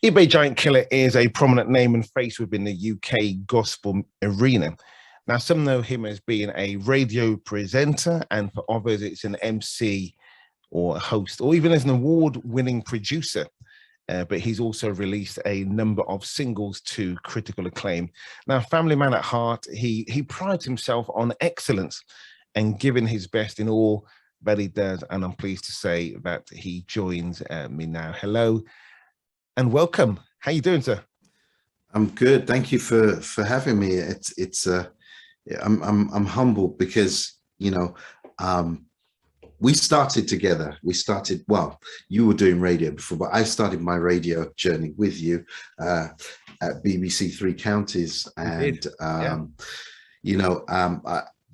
Ibe Giantkiller is a prominent name and face within the UK gospel arena. Now, some know him as being a radio presenter, and for others, it's an MC or a host, or even as an award-winning producer. But he's also released a number of singles to critical acclaim. Now, family man at heart, he prides himself on excellence and giving his best in all that he does. And I'm pleased to say that he joins me now. Hello and welcome. How you doing, sir? I'm good. Thank you for having me. I'm humbled because we started together. Well, you were doing radio before, but I started my radio journey with you at BBC Three Counties, and I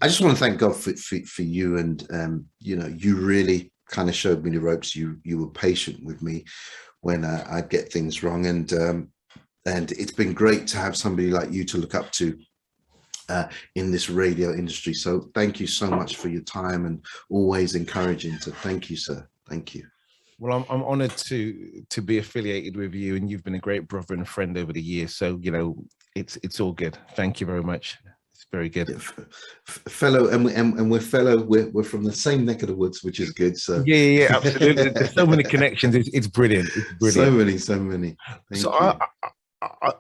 just want to thank God for you, and you really kind of showed me the ropes. You were patient with me when I'd get things wrong, and it's been great to have somebody like you to look up to in this radio industry. So thank you so much for your time and always encouraging. So thank you, sir. Thank you. Well, I'm honored to be affiliated with you, and you've been a great brother and friend over the years. So it's all good. Thank you very much. It's very good. Yeah, fellow, and we're fellow. We're from the same neck of the woods, which is good. So yeah, absolutely. There's so many connections. It's brilliant. It's brilliant. So many. Thank you.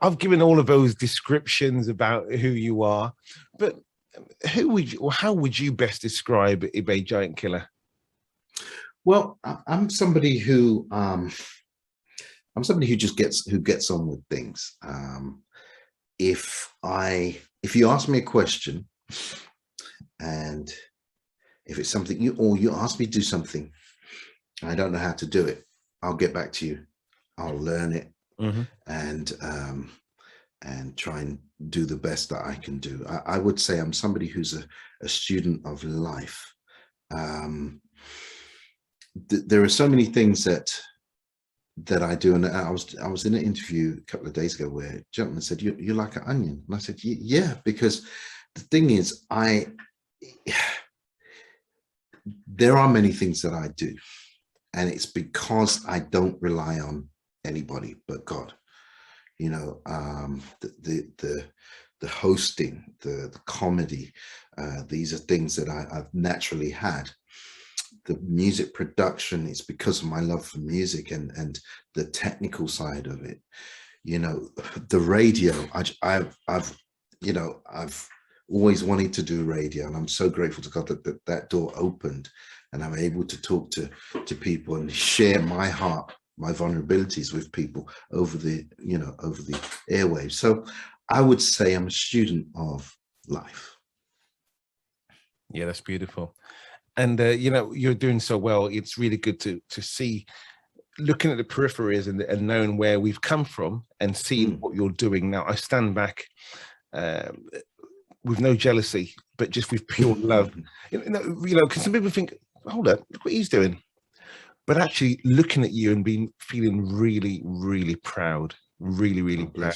I've given all of those descriptions about who you are, but how would you best describe Ibe Giantkiller? Well, I'm somebody who just gets on with things. If you ask me a question, and if it's something you ask me to do something, I don't know how to do it, I'll get back to you. I'll learn it. Mm-hmm. And try and do the best that I can do. I would say I'm somebody who's a student of life. There are so many things that I do, and I was in an interview a couple of days ago where a gentleman said, "You're like an onion," and I said, "Yeah," because the thing is, there are many things that I do, and it's because I don't rely on anybody but God. The hosting, the comedy, these are things that I've naturally had. The music production is because of my love for music and the technical side of it. The radio, I've always wanted to do radio, and I'm so grateful to God that door opened, and I'm able to talk to people and share my heart, my vulnerabilities with people over the airwaves. So I would say I'm a student of life. Yeah, that's beautiful. And you're doing so well. It's really good to see, looking at the peripheries and knowing where we've come from and seeing what you're doing now. I stand back with no jealousy, but just with pure love. Because some people think, hold up, look what he's doing. But actually looking at you and feeling really, really proud, really, really proud.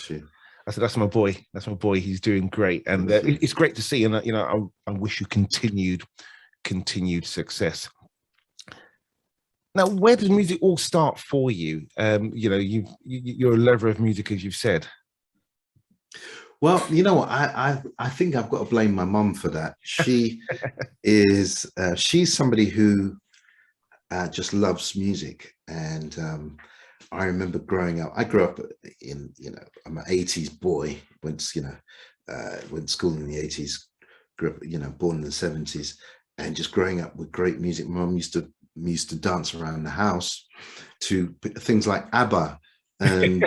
I said, that's my boy. That's my boy. He's doing great. And it's great to see. And, I wish you continued success. Now, where does music all start for you? You're a lover of music, as you've said. Well, I think I've got to blame my mum for that. She she's somebody who just loves music, and I remember growing up. I grew up in I'm an 80s boy. Went school in the 80s. Grew up, born in the 70s, and just growing up with great music. My mum used to dance around the house to things like ABBA and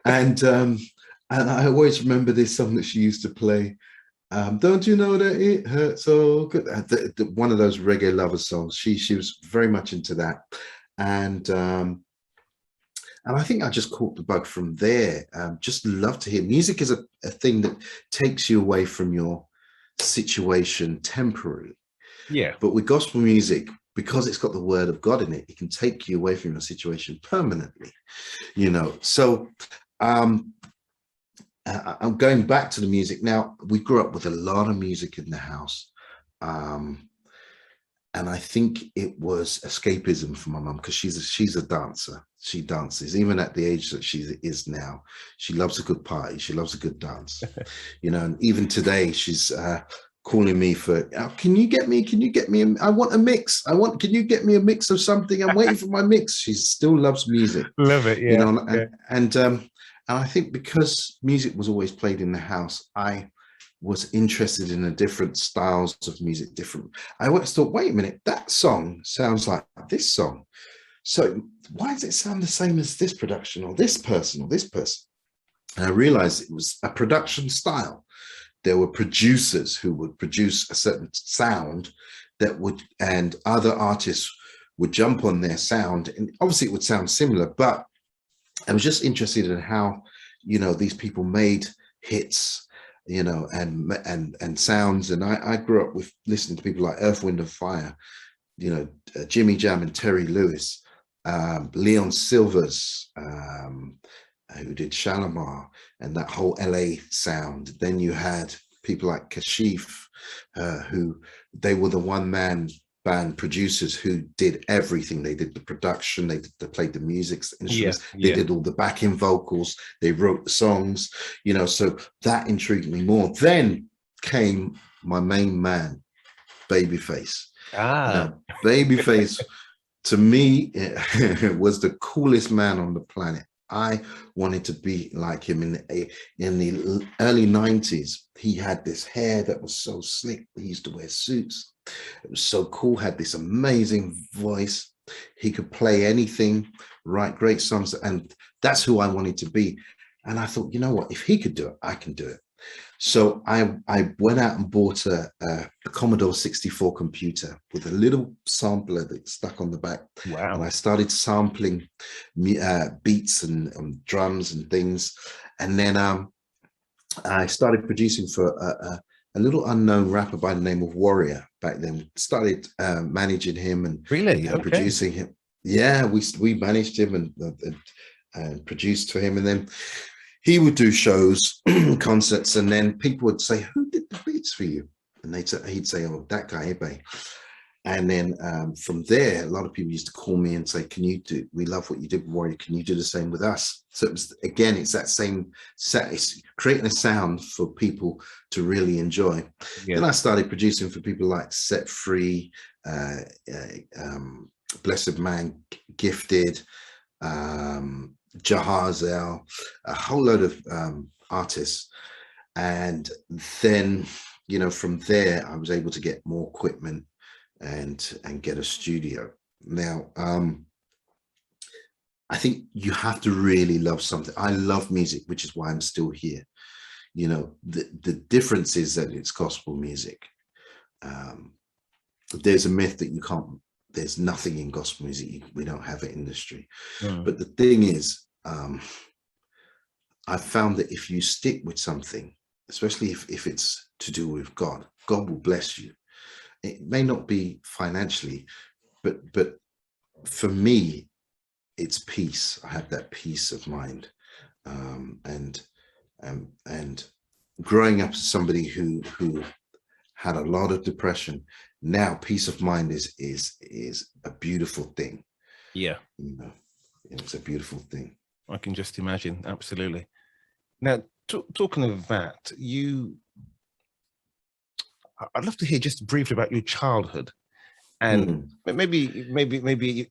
and I always remember this song that she used to play. Don't you know that it hurts so good? One of those reggae lover songs. She was very much into that, and I think I just caught the bug from there. Just love to hear music is a thing that takes you away from your situation temporarily. Yeah. But with gospel music, because it's got the word of God in it, it can take you away from your situation permanently. So I'm going back to the music now. We grew up with a lot of music in the house. And I think it was escapism for my mum, because she's a dancer. She dances even at the age that she is now. She loves a good party. She loves a good dance. And even today she's calling me for, can you get me I want a mix. Can you get me a mix of something? I'm waiting for my mix. She still loves music. Love it. Yeah. And I think because music was always played in the house, I was interested in the different styles of music. I always thought, wait a minute, that song sounds like this song. So why does it sound the same as this production, or this person, or this person? And I realized it was a production style. There were producers who would produce a certain sound and other artists would jump on their sound, and obviously it would sound similar, but I was just interested in how, these people made hits, and sounds. And I grew up with listening to people like Earth, Wind and Fire, Jimmy Jam and Terry Lewis, Leon Silvers, who did Shalimar and that whole LA sound. Then you had people like Kashif, who they were the one-man band producers who did everything. They did the production, they played the music instruments, they did all the backing vocals, they wrote the songs, so that intrigued me more. Then came my main man, Babyface. Now, Babyface to me was the coolest man on the planet. I wanted to be like him. In the early 90s, he had this hair that was so slick. He used to wear suits. It was so cool, had this amazing voice. He could play anything, write great songs, and that's who I wanted to be. And I thought, you know what, if he could do it, I can do it. So I went out and bought a Commodore 64 computer with a little sampler that stuck on the back. Wow. And I started sampling beats and drums and things. And then I started producing for a little unknown rapper by the name of Warrior back then. Started managing him and producing him. Yeah, we managed him and produced for him. And then he would do shows, concerts, and then people would say, who did the beats for you? And he'd say, oh, that guy, Ibe. And then from there, a lot of people used to call me and say, we love what you did with Warrior. Can you do the same with us? So it's that same set. It's creating a sound for people to really enjoy. Yeah. Then I started producing for people like Set Free, Blessed Man, Gifted, Jahazel, a whole load of artists. And then, from there, I was able to get more equipment and get a studio. Now, I think you have to really love something. I love music, which is why I'm still here. The difference is that it's gospel music. There's a myth that there's nothing in gospel music. We don't have an industry. But the thing is, I found that if you stick with something, especially if it's to do with God, God will bless you. It may not be financially, but for me, it's peace. I have that peace of mind, and growing up as somebody who had a lot of depression. Now, peace of mind is a beautiful thing. Yeah, it's a beautiful thing. I can just imagine. Absolutely. Now, talking of that, I'd love to hear just briefly about your childhood, and maybe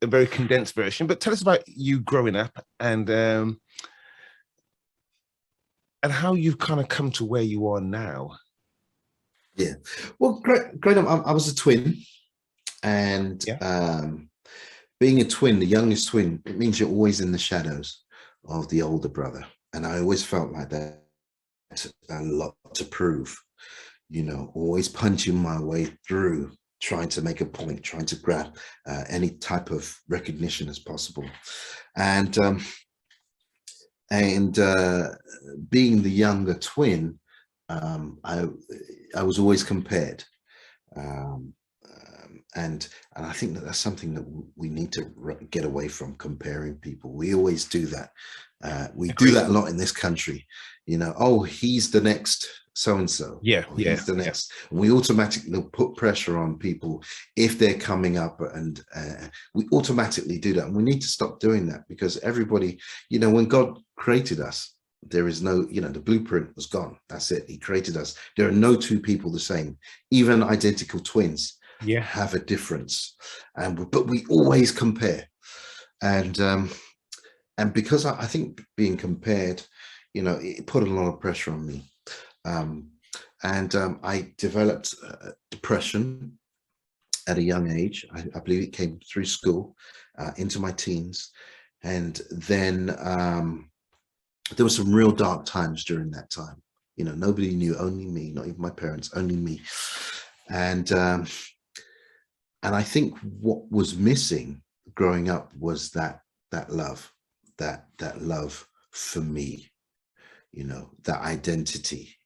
a very condensed version. But tell us about you growing up and how you've kind of come to where you are now. Yeah, well, growing up, I was a twin, and being a twin, the youngest twin, it means you're always in the shadows of the older brother, and I always felt like that. A lot to prove, always punching my way through, trying to make a point, trying to grab any type of recognition as possible, and being the younger twin, I was always compared, and I think that's something that we need to get away from, comparing people. We always do that. We do that a lot in this country. Oh, he's the next so and so. Yeah, yeah, He's the next. We automatically put pressure on people if they're coming up, and we automatically do that. And we need to stop doing that, because everybody, when God created us, there is no, the blueprint was gone. That's it. He created us. There are no two people the same. Even identical twins have a difference, but we always compare. And because I think being compared, it put a lot of pressure on me. I developed depression at a young age. I believe it came through school, into my teens. And then there were some real dark times during that time. Nobody knew, only me, not even my parents, only me. And I think what was missing growing up was that love, that love for me, that identity.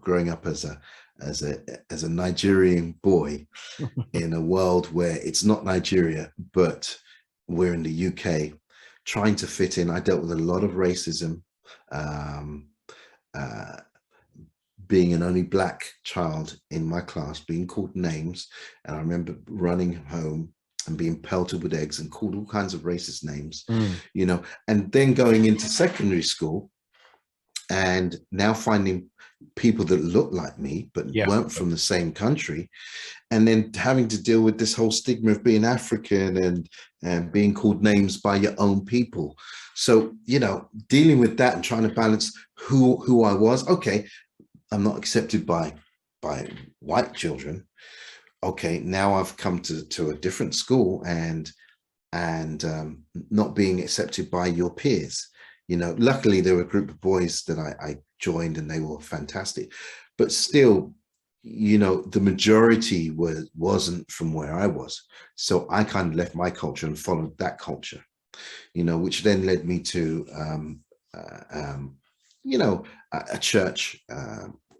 Growing up as a Nigerian boy in a world where it's not Nigeria, but we're in the UK, trying to fit in. I dealt with a lot of racism, being an only Black child in my class, being called names. And I remember running home and being pelted with eggs and called all kinds of racist names, and then going into secondary school and now finding people that look like me but weren't from the same country, and then having to deal with this whole stigma of being African and being called names by your own people. So dealing with that and trying to balance who I was. Okay, I'm not accepted by white children. Okay, now I've come to a different school and not being accepted by your peers. Luckily there were a group of boys that I joined, and they were fantastic, but still, the majority wasn't from where I was. So I kind of left my culture and followed that culture, which then led me to, a church,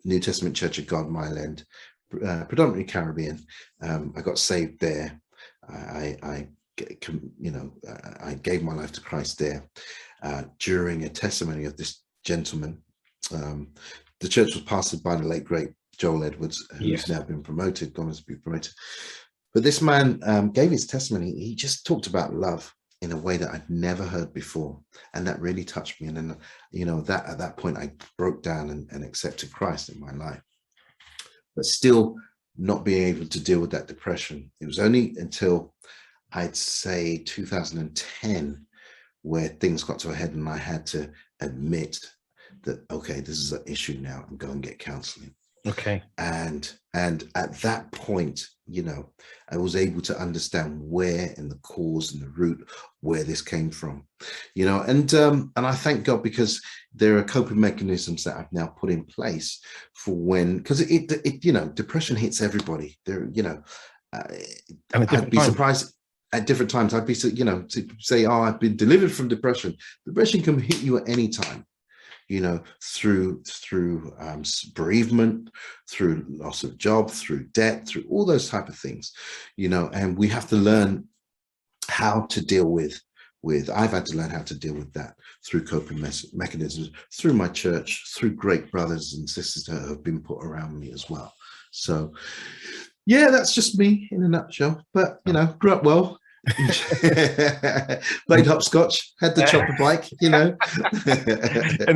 New Testament Church of God, Mile End, predominantly Caribbean. I got saved there. I gave my life to Christ there during a testimony of this gentleman. The church was pastored by the late great Joel Edwards, who's now been promoted, gone to be promoted. But this man gave his testimony. He just talked about love in a way that I'd never heard before, and that really touched me. And then, that at that point I broke down and accepted Christ in my life, but still not being able to deal with that depression. It was only until I'd say 2010 where things got to a head, and I had to admit that, okay, this is an issue now, and go and get counseling. Okay. And at that point, I was able to understand where, and the cause and the root where this came from, and I thank God, because there are coping mechanisms that I've now put in place for when, because it depression hits everybody. I'd be surprised at different times. I'd be, to say, oh, I've been delivered from depression. Depression can hit you at any time. Through bereavement, through loss of job, through debt, through all those type of things, and we have to learn how to deal with, I've had to learn how to deal with that through coping mechanisms, through my church, through great brothers and sisters that have been put around me as well. So yeah, that's just me in a nutshell. But grew up well. Played hopscotch, had the chopper bike, and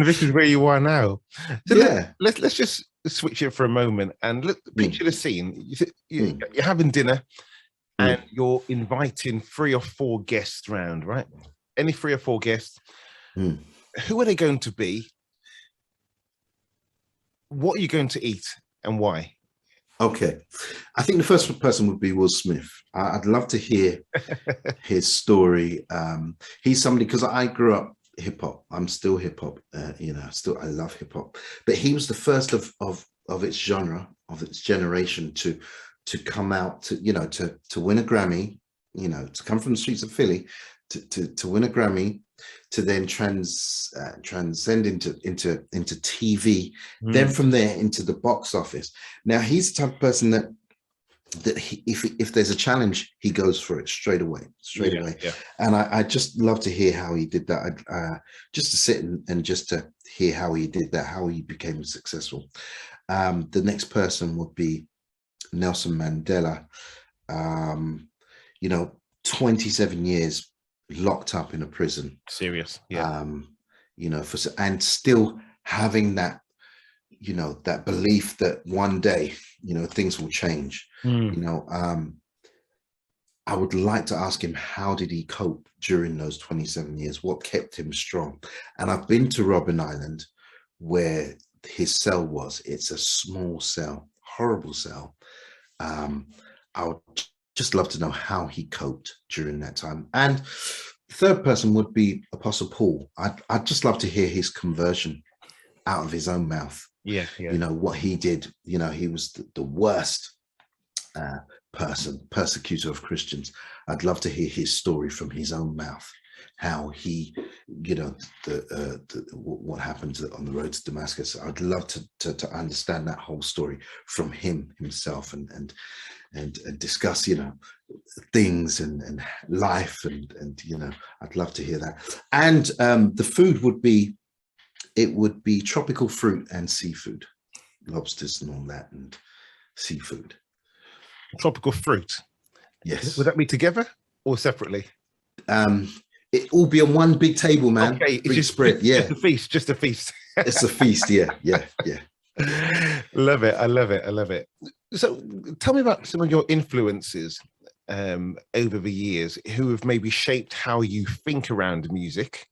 this is where you are now. So yeah, let's just switch it for a moment and picture the scene. You're having dinner and you're inviting 3 or 4 guests round, right? Any 3 or 4 guests. Who are they going to be? What are you going to eat, and why? Okay, I think the first person would be Will Smith. I'd love to hear his story. He's somebody, because I grew up hip hop. I'm still hip hop. I love hip hop. But he was the first of its genre, of its generation, to come out to win a Grammy. To come from the streets of Philly to win a Grammy, to then transcend into TV, then from there into the box office. Now he's the type of person that if there's a challenge, he goes for it straight away. Yeah. And I just love to hear how he did that. Just to sit and just to hear how he did that, how he became successful. The next person would be Nelson Mandela. 27 years locked up in a prison. Serious, yeah. And still having that, that belief that one day, things will change. I would like to ask him, how did he cope during those 27 years? What kept him strong? And I've been to Robben Island, where his cell was. It's a small cell, horrible cell. I would just love to know how he coped during that time. And the third person would be Apostle Paul. I'd just love to hear his conversion out of his own mouth. Yeah. What he did. He was the worst persecutor of Christians. I'd love to hear his story from his own mouth, how he, what happened on the road to Damascus. I'd love to understand that whole story from himself and discuss, things and life and I'd love to hear that. And the food would be tropical fruit and seafood, lobsters and all that, and seafood. Tropical fruit. Yes. Would that be together or separately? It all be on one big table, man. Okay, big just spread. Yeah, just a feast. It's a feast. Yeah. Love it. I love it. So tell me about some of your influences over the years who have maybe shaped how you think around music.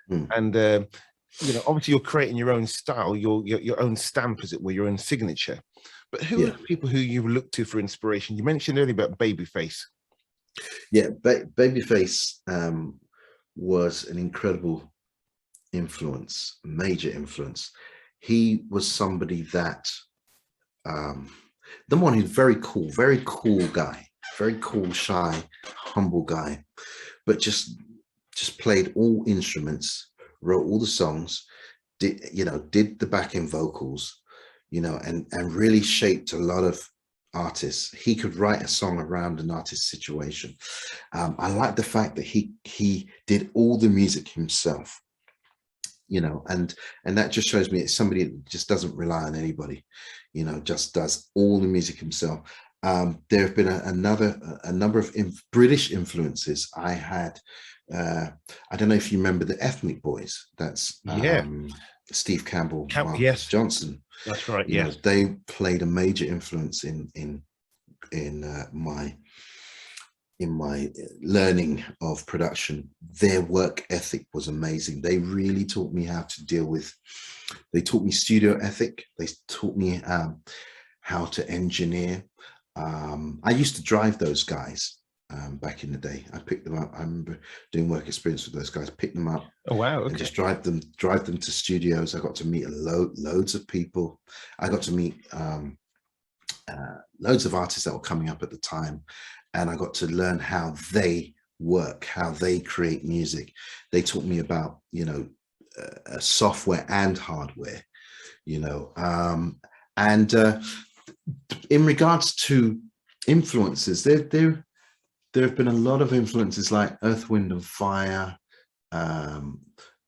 And obviously you're creating your own style, your own stamp, as it were, your own signature. But who are the people who you look to for inspiration? You mentioned earlier about Babyface. Yeah, Babyface was an incredible influence, major influence. He was somebody that, the one who's very cool guy, very cool, shy, humble guy, but just played all instruments, wrote all the songs, did the backing vocals, and really shaped a lot of artists. He could write a song around an artist's situation. I like the fact that he did all the music himself, and that just shows me it's somebody that just doesn't rely on anybody, just does all the music himself. There have been a number of British influences. I had, I don't know if you remember the Ethnic Boys. That's Steve Campbell, Marcus Johnson. That's right. They played a major influence in my learning of production. Their work ethic was amazing. They really taught me how to deal with. They taught me studio ethic. They taught me how to engineer. I used to drive those guys. Back in the day, I picked them up. I remember doing work experience with those guys, pick them up. Oh wow! Okay. And just drive them to studios. I got to meet loads of people. I got to meet loads of artists that were coming up at the time, and I got to learn how they work, how they create music. They taught me about software and hardware, and in regards to influences, there have been a lot of influences like Earth, Wind and Fire,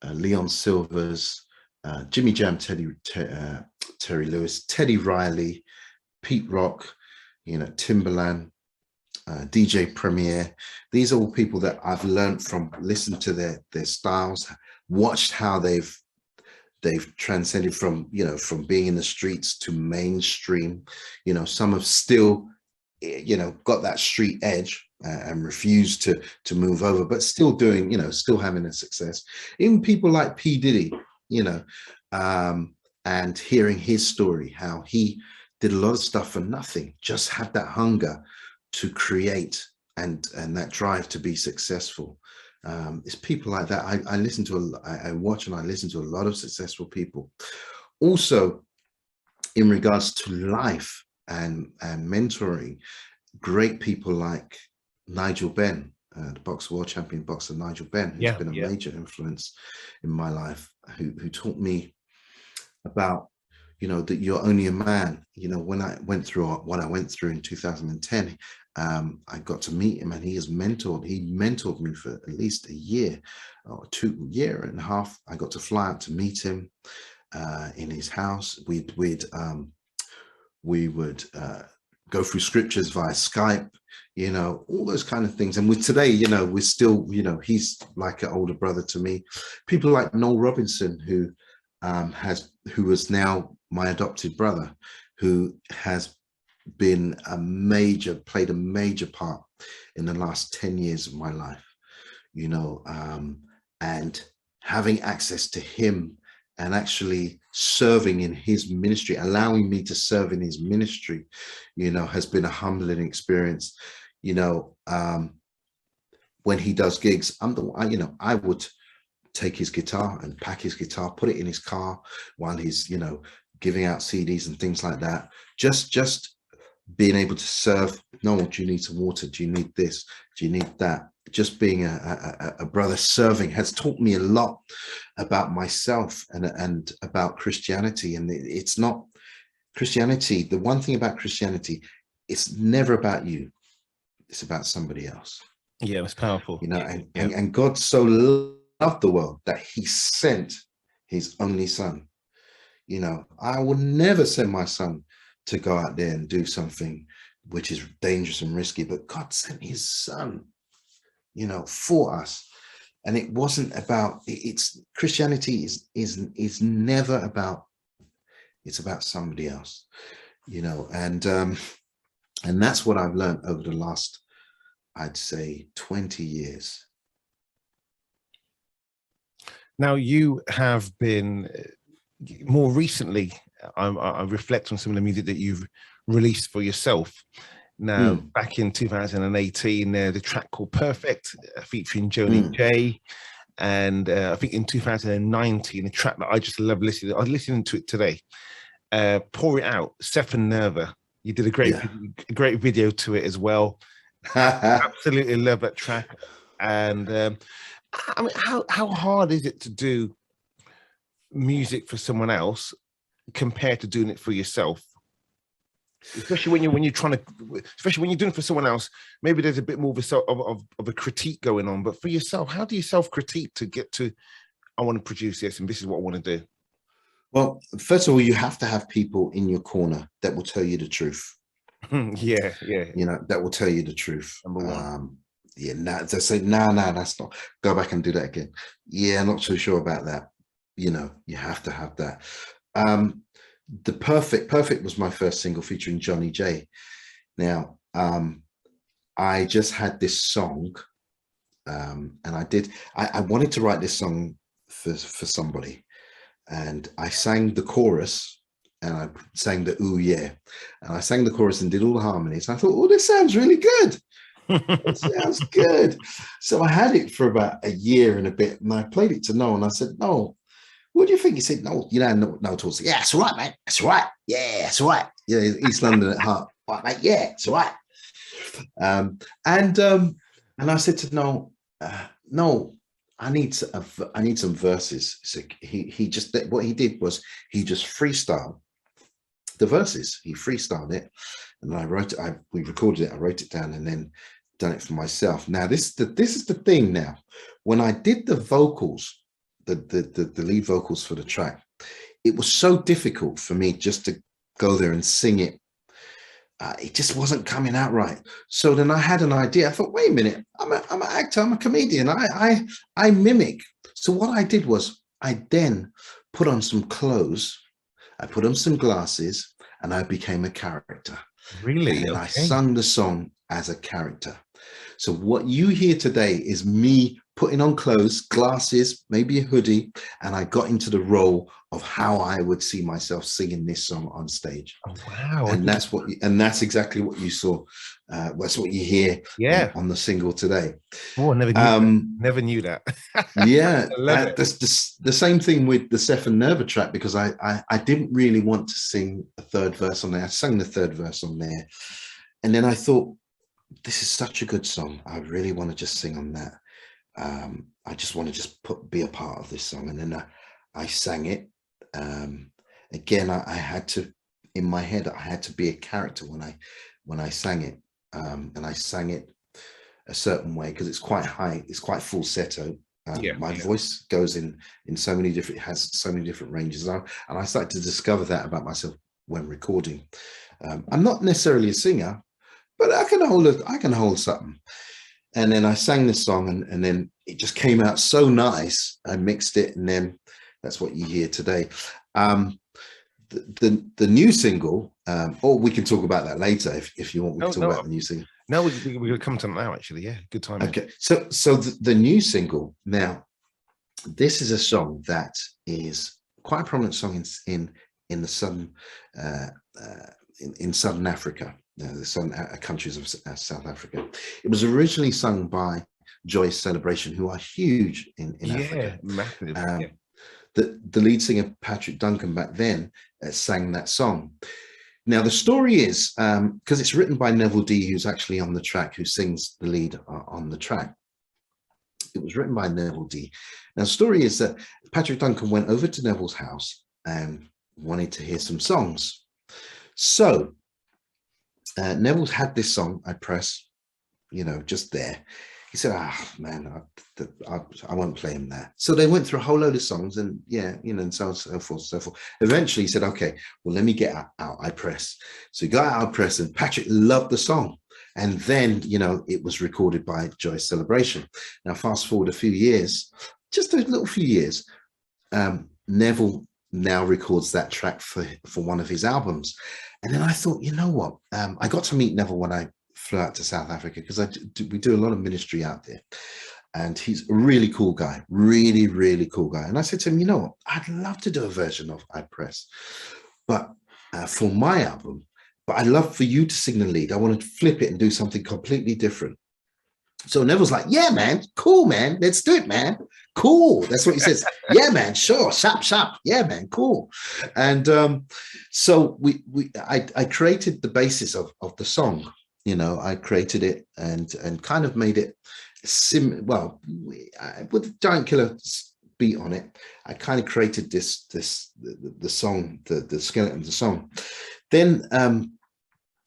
Leon Silvers, Jimmy Jam, Terry Lewis, Teddy Riley, Pete Rock, Timbaland, DJ Premier. These are all people that I've learned from, listened to their styles, watched how they've transcended from being in the streets to mainstream. Some have still got that street edge and refused to move over, but still doing, still having a success. Even people like P. Diddy, and hearing his story, how he did a lot of stuff for nothing, just had that hunger to create and that drive to be successful. It's people like that. I watch and I listen to a lot of successful people. Also, in regards to life and mentoring, great people like Nigel Benn, the world champion boxer Nigel Benn, who's been a major influence in my life, who taught me about, that you're only a man. When I went through what I went through in 2010, I got to meet him, and he mentored me for at least a year or 2 years and a half. I got to fly out to meet him in his house. We'd We would go through scriptures via Skype, you know, all those kind of things. And with today, you know, we're still, you know, he's like an older brother to me. People like Noel Robinson, who was now my adopted brother, who has been played a major part in the last 10 years of my life, you know, and having access to him and actually serving in his ministry, allowing me to serve in his ministry, you know, has been a humbling experience. You know, when he does gigs, you know, I would take his guitar and pack his guitar, put it in his car while he's, you know, giving out CDs and things like that. Just being able to serve. No, do you need some water? Do you need this? Do you need that? Just being a brother serving has taught me a lot about myself and about Christianity. And it's not Christianity. The one thing about Christianity, it's never about you. It's about somebody else. Yeah, it's powerful. You know, and God so loved the world that he sent his only son. You know, I would never send my son to go out there and do something which is dangerous and risky, but God sent his son, you know, for us. And it wasn't about, it's Christianity is never about, it's about somebody else, you know. And that's what I've learned over the last, I'd say, 20 years. Now, you have been more recently, I reflect on some of the music that you've released for yourself. Now, back in 2018, the track called Perfect, featuring Joni J. And I think in 2019, a track that I just love listening to, I was listening to it today, Pour It Out, Stefan Nerva. You did a great video to it as well. Absolutely love that track. And I mean, how hard is it to do music for someone else compared to doing it for yourself? Especially when you're trying to, especially when you're doing it for someone else, maybe there's a bit more of a critique going on. But for yourself, how do you self-critique to get to, I want to produce this and this is what I want to do? Well, first of all, you have to have people in your corner that will tell you the truth. Yeah. You know, that will tell you the truth. Number one. Yeah, they say, no, that's not, go back and do that again. Yeah, I'm not too sure about that. You know, you have to have that. The Perfect was my first single featuring Johnny J. Now, I just had this song, and I wanted to write this song for somebody, and I sang the chorus and I sang the ooh yeah, and I sang the chorus and did all the harmonies. And I thought, oh, this sounds really good. It sounds good. So I had it for about a year and a bit, and I played it to Noel, and I said, no, what do you think? He said, no, you know, no towards, yeah, it's all right, mate. It's all right. Yeah, it's all right. Yeah, East London at heart. Right, mate. Yeah, it's all right. And I said to Noel, no, I need some verses. So he just, what he did was he just freestyled the verses. He freestyled it, and I wrote it. We recorded it. I wrote it down, and then done it for myself. Now this is the thing. Now, when I did the vocals, the lead vocals for the track, it was so difficult for me just to go there and sing it. It just wasn't coming out right. So then I had an idea. I thought, wait a minute, I'm an actor, I'm a comedian. I mimic. So what I did was I then put on some clothes, I put on some glasses, and I became a character. Really? And I sung the song as a character. So what you hear today is me putting on clothes, glasses, maybe a hoodie, and I got into the role of how I would see myself singing this song on stage. Oh, wow. And that's exactly what you saw. That's what you hear on the single today. Oh, I never knew that. Yeah, that's the same thing with the Stefan Nerva track, because I didn't really want to sing a third verse on there. I sang the third verse on there, and then I thought, this is such a good song. I really want to just sing on that. I just want to just be a part of this song. And then I sang it. Again, I had to, in my head, I had to be a character when I sang it. And I sang it a certain way because it's quite high, it's quite falsetto. My voice goes in so many different, has so many different ranges. And I started to discover that about myself when recording. I'm not necessarily a singer, but I can hold something. And then I sang this song, and then it just came out so nice. I mixed it, and then that's what you hear today. The new single, or we can talk about that later if you want. We can talk about the new single. No, we're going to come to that now. Actually, yeah, good time. Okay, so the new single now. This is a song that is quite a prominent song in the southern in southern Africa, the southern countries of South Africa. It was originally sung by Joyous Celebration, who are huge in Africa. Massive. The lead singer Patrick Duncan back then sang that song. Now the story is, because it's written by Neville D, who's actually on the track, who sings the lead on the track. It was written by Neville D. Now the story is that Patrick Duncan went over to Neville's house and wanted to hear some songs. So Neville's had this song, I Press, just there. He said, man, I won't play him that. So they went through a whole load of songs, and and so on, so forth, so forth. Eventually he said, okay, well, let me get out I Press. So he got out I Press, and Patrick loved the song. And then, it was recorded by Joyous Celebration. Now, fast forward a few years, just a little few years, Neville now records that track for one of his albums. And then I thought, you know what? I got to meet Neville when I flew out to South Africa, because we do a lot of ministry out there. And he's a really cool guy, really, really cool guy. And I said to him, you know what? I'd love to do a version of I Press, but for my album. But I'd love for you to sing the lead. I want to flip it and do something completely different. So Neville's like, yeah, man, cool, man. Let's do it, man. Cool. That's what he says. Yeah, man, sure. Sharp. Yeah, man, cool. And so I created the basis of the song. I created it and kind of made it with the Giantkiller beat on it. I kind of created the song, the skeleton of the song. Then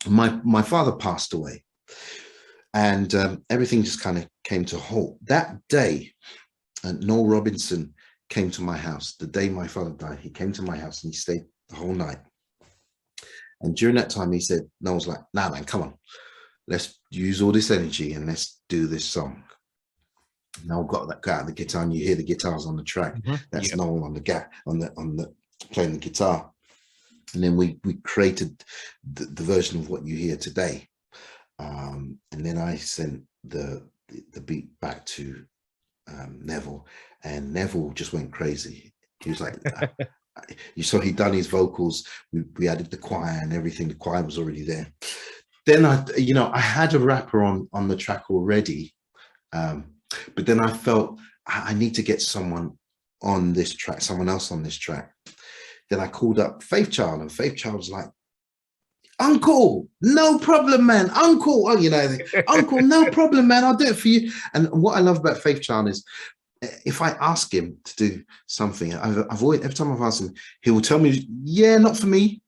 my father passed away, and everything just kind of came to a halt. That day, Noel Robinson came to my house. The day my father died, he came to my house and he stayed the whole night. And during that time, he said, Noel's like, nah, man, come on. Let's use all this energy and let's do this song. Noel got out the guitar, and you hear the guitars on the track. That's Noel on the playing the guitar. And then we created the version of what you hear today. And then I sent the beat back to Neville, and Neville just went crazy. He was like, you saw he'd done his vocals. We added the choir and everything. The choir was already there. Then I had a rapper on the track already. But then I felt I need to get someone on this track, someone else on this track. Then I called up Faith Child, and Faith Child was like, Uncle, no problem, man. Uncle, Uncle, no problem, man. I'll do it for you. And what I love about Faith Child is, if I ask him to do something, I've always, every time I've asked him, he will tell me, yeah, not for me,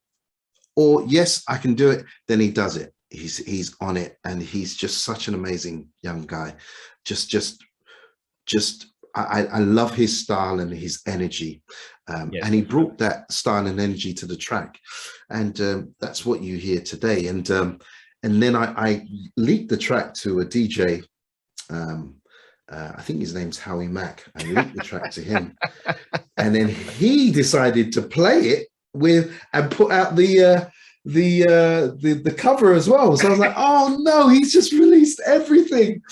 or yes, I can do it. Then he does it. He's on it, and he's just such an amazing young guy. I love his style and his energy, and he brought that style and energy to the track, and that's what you hear today. And then I leaked the track to a DJ. I think his name's Howie Mack. I leaked the track to him, and then he decided to play it and put out the cover as well. So I was like, oh no, he's just released everything.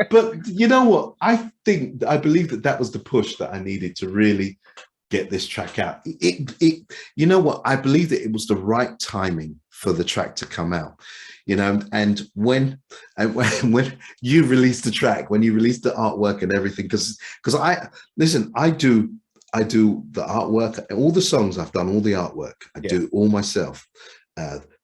But you know what? I believe that was the push that I needed to really get this track out. You know what? I believe that it was the right timing for the track to come out. And when you released the track, when you released the artwork and everything, because I do the artwork, all the songs I've done, all the artwork, I do all myself.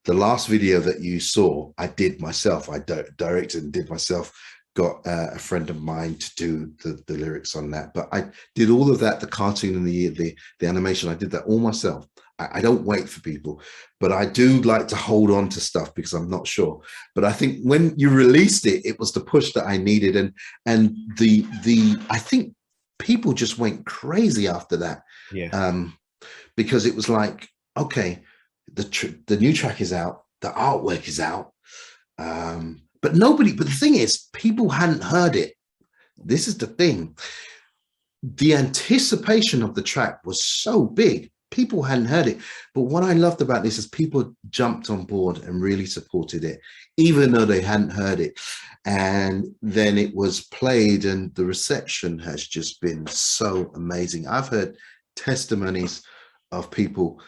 The last video that you saw, I did myself. I directed and did myself. Got a friend of mine to do the lyrics on that. But I did all of that, the cartoon and the animation. I did that all myself. I don't wait for people, but I do like to hold on to stuff because I'm not sure. But I think when you released it, it was the push that I needed, and I think people just went crazy after that. Because it was like, okay, the new track is out. the artwork is out. But the thing is, people hadn't heard it. This is the thing. The anticipation of the track was so big. People hadn't heard it. But what I loved about this is people jumped on board and really supported it, even though they hadn't heard it. And then it was played, and the reception has just been so amazing. I've heard testimonies of people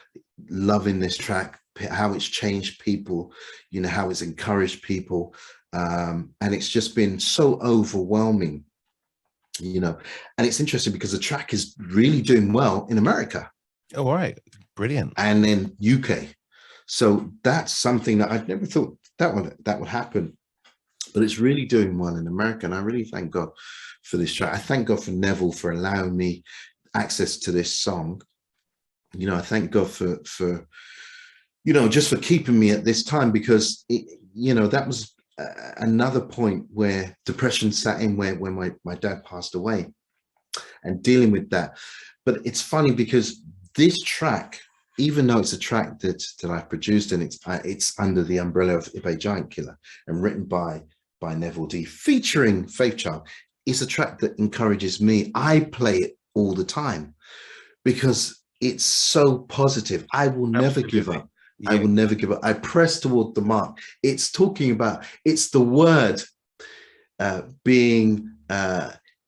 loving this track, how it's changed people, you know, how it's encouraged people. And it's just been so overwhelming, you know. And it's interesting because the track is really doing well in America. Oh, all right. Brilliant. And in UK. So that's something that I'd never thought that would happen. But it's really doing well in America. And I really thank God for this track. I thank God for Neville for allowing me access to this song. You know, I thank God for you know, just for keeping me at this time, because it, you know, that was another point where depression sat in, when my dad passed away, and dealing with that. But it's funny because this track, even though it's a track that I've produced, and it's under the umbrella of Ibe Giantkiller and written by Neville D, featuring Faith Child, it's a track that encourages me. I play it all the time because it's so positive. I will never give up. Yeah. I will never give up. I press toward the mark. It's talking about, it's the word being,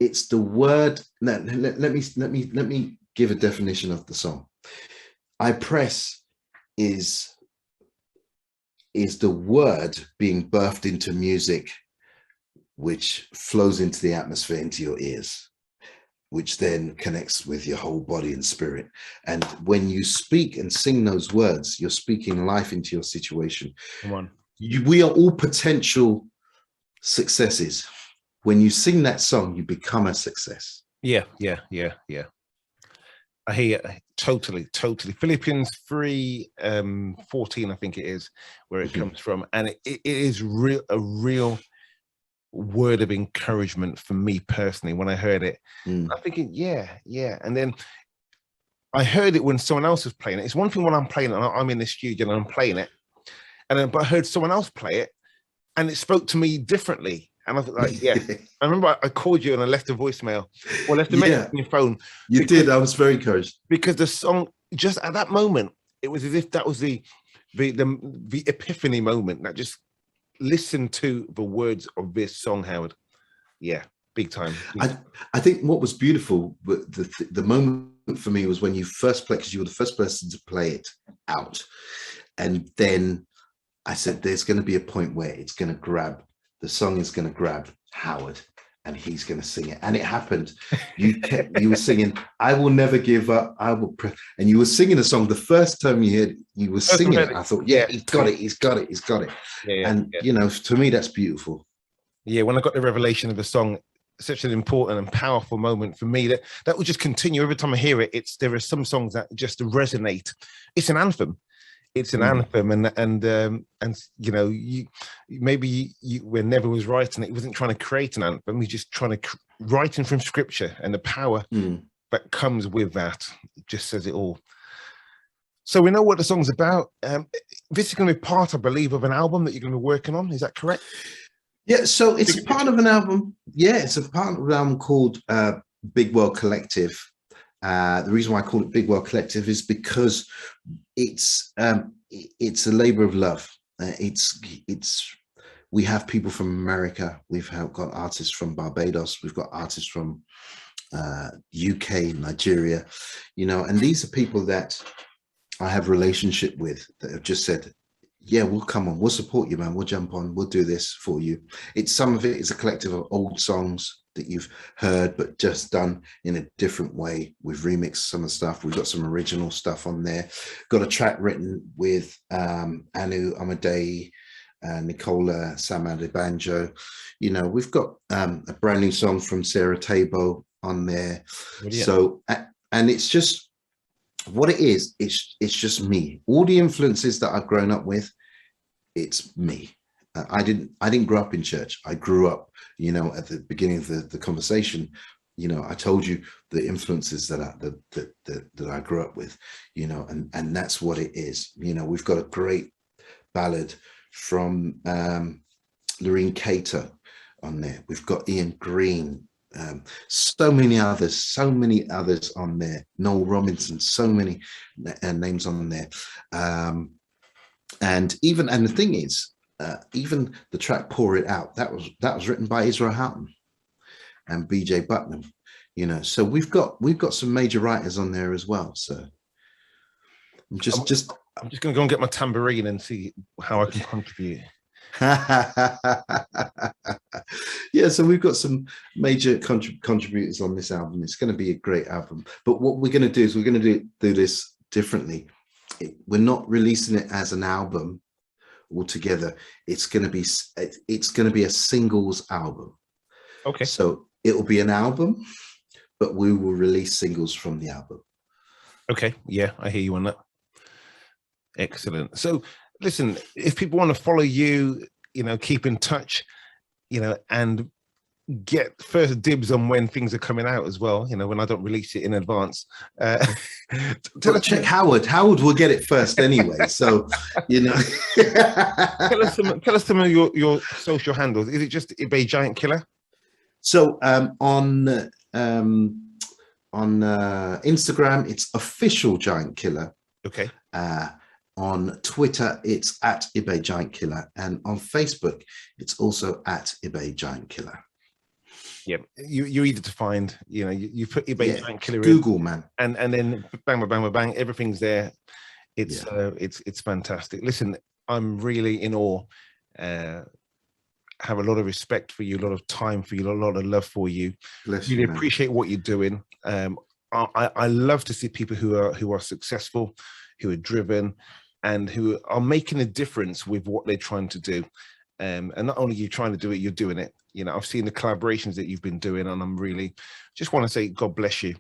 it's the word. Let me give a definition of the song. I press is the word being birthed into music, which flows into the atmosphere, into your ears, which then connects with your whole body and spirit. And when you speak and sing those words, you're speaking life into your situation. Come on. We are all potential successes. When you sing that song, you become a success. Yeah. I hear totally. Philippians 3:14, I think it is, where it comes from. And it is a real word of encouragement for me personally when I heard it. I'm thinking, yeah. And then I heard it when someone else was playing it. It's one thing when I'm playing it and I'm in the studio and I'm playing it, but I heard someone else play it and it spoke to me differently. And I was like, yeah. I remember I called you and I left a voicemail or left a message on your phone. You did. I was very encouraged. Because the song, just at that moment, it was as if that was the epiphany moment, that just listen to the words of this song, Howard. Yeah, big time. I think what was beautiful, the moment for me was when you first played, because you were the first person to play it out. And then I said, there's going to be a point where it's going to grab, the song is going to grab Howard and he's going to sing it. And it happened. You were singing, I will never give up. And you were singing a song. The first time you were singing it, I thought, yeah, he's got it. Yeah, and you know, to me, that's beautiful. Yeah. When I got the revelation of the song, such an important and powerful moment for me, that will just continue every time I hear it. There are some songs that just resonate. It's an anthem. It's an anthem, and you know, maybe when Neville was writing it, he wasn't trying to create an anthem. He's just trying to writing from scripture, and the power that comes with that just says it all. So we know what the song's about. This is going to be part, I believe, of an album that you're going to be working on. Is that correct? Yeah. So it's a part of an album. Yeah, it's a part of an album called Big World Collective. The reason why I call it Big World Collective is because it's a labor of love. We have people from America. We've got artists from Barbados. We've got artists from UK, Nigeria, you know, and these are people that I have a relationship with that have just said, yeah, we'll come on, we'll support you, man. We'll jump on, we'll do this for you. Some of it is a collective of old songs that you've heard, but just done in a different way. We've remixed some of the stuff. We've got some original stuff on there. Got a track written with Anu Amadei, Nicola Samad Banjo. You know, we've got a brand new song from Sarah Tabo on there. Brilliant. So, and it's just what it is. It's just me. All the influences that I've grown up with, it's me. I didn't grow up in church. I grew up, you know, at the beginning of the conversation, you know, I told you the influences that I grew up with, you know, and that's what it is. You know, we've got a great ballad from Loreen Cater on there. We've got Ian Green, so many others on there. Noel Robinson, so many names on there. And the thing is, even the track "Pour It Out" that was written by Israel Houghton and BJ Putnam. You know, so we've got some major writers on there as well. So I'm just going to go and get my tambourine and see how I can contribute. Yeah, so we've got some major contributors on this album. It's going to be a great album. But what we're going to do is we're going to do this differently. We're not releasing it as an album altogether. It's going to be a singles album. Okay. So it will be an album, but we will release singles from the album. Okay. Yeah, I hear you on that. Excellent. So listen, if people want to follow you, you know, keep in touch, you know, and get first dibs on when things are coming out as well, you know, when I don't release it in advance. Check Howard. Howard will get it first anyway. So, you know. tell us some of your social handles. Is it just Ibe Giantkiller? So on Instagram, it's official Giantkiller. Okay. On Twitter, it's at Ibe Giantkiller, and on Facebook, it's also at Ibe Giantkiller. Yeah, you're easy to find. You know, you put Ibe Giantkiller Google, in, man, and then bang, bang, bang, bang, everything's there. It's fantastic. Listen, I'm really in awe. Have a lot of respect for you, a lot of time for you, a lot of love for you. Really appreciate what you're doing. I love to see people who are successful, who are driven, and who are making a difference with what they're trying to do. And not only are you trying to do it, you're doing it. You know, I've seen the collaborations that you've been doing, and I'm really just want to say God bless you.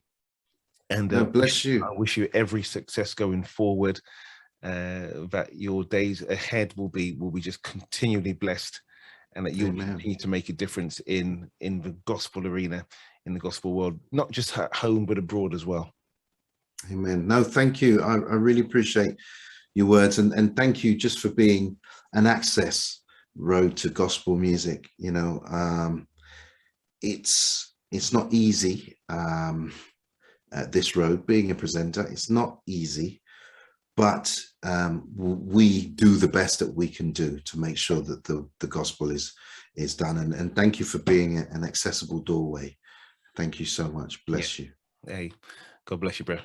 And bless you. I wish you every success going forward. That your days ahead will be just continually blessed, and that you'll continue to make a difference in the gospel arena, in the gospel world, not just at home but abroad as well. Amen. No, thank you. I really appreciate your words, and thank you just for being an access road to gospel music. You know, it's not easy. This road, being a presenter, it's not easy, but we do the best that we can do to make sure that the gospel is done. And thank you for being an accessible doorway. Thank you so much. Bless you. Hey, God bless you, bro.